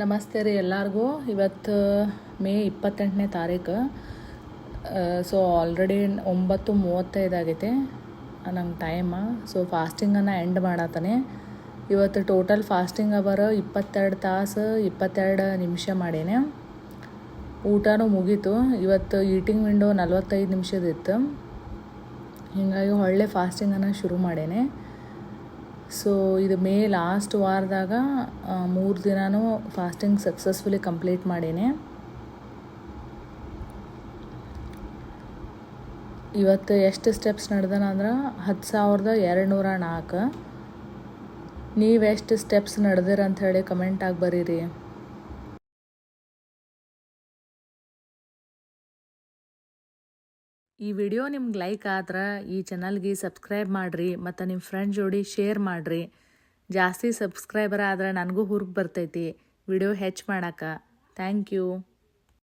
ನಮಸ್ತೆ ರೀ ಎಲ್ಲರಿಗೂ. ಇವತ್ತು ಮೇ 28ನೇ ತಾರೀಕು. ಸೊ ಆಲ್ರೆಡಿ 9:35 ಆಗೈತೆ ನಂಗೆ ಟೈಮ. ಸೊ ಫಾಸ್ಟಿಂಗನ್ನು ಎಂಡ್ ಮಾಡತ್ತಾನೆ. ಇವತ್ತು ಟೋಟಲ್ ಫಾಸ್ಟಿಂಗ್ ಅವರ್ 22 ತಾಸು 22 ನಿಮಿಷ ಮಾಡೇನೆ. ಊಟನೂ ಮುಗೀತು. ಇವತ್ತು ಈಟಿಂಗ್ ವಿಂಡೋ 45 ನಿಮಿಷದಿತ್ತು. ಹೀಗಾಗಿ ಒಳ್ಳೆ ಫಾಸ್ಟಿಂಗನ್ನು ಶುರು ಮಾಡೇನೆ. ಸೊ ಇದು ಮೇ ಲಾಸ್ಟ್ ವಾರದಾಗ 3 ದಿನವೂ ಫಾಸ್ಟಿಂಗ್ ಸಕ್ಸಸ್ಫುಲಿ ಕಂಪ್ಲೀಟ್ ಮಾಡೇನೆ. ಇವತ್ತು ಎಷ್ಟು ಸ್ಟೆಪ್ಸ್ ನಡೆದನ ಅಂದ್ರೆ 10,204. ನೀವೆಷ್ಟು ಸ್ಟೆಪ್ಸ್ ನಡೆದಿರ ಅಂತ ಹೇಳಿ ಕಮೆಂಟಾಗಿ ಬರೀರಿ. ಈ ವಿಡಿಯೋ ನಿಮ್ಗೆ ಲೈಕ್ ಆದ್ರೆ ಈ ಚಾನಲ್ಗೆ ಸಬ್ಸ್ಕ್ರೈಬ್ ಮಾಡಿರಿ ಮತ್ತು ನಿಮ್ಮ ಫ್ರೆಂಡ್ ಜೋಡಿ ಶೇರ್ ಮಾಡಿರಿ. ಜಾಸ್ತಿ ಸಬ್ಸ್ಕ್ರೈಬರ್ ಆದ್ರೆ ನನಗೂ ಹುರುಪು ಬರ್ತೈತಿ ವಿಡಿಯೋ ಹೆಚ್ಚು ಮಾಡೋಕ್ಕೆ. Thank you.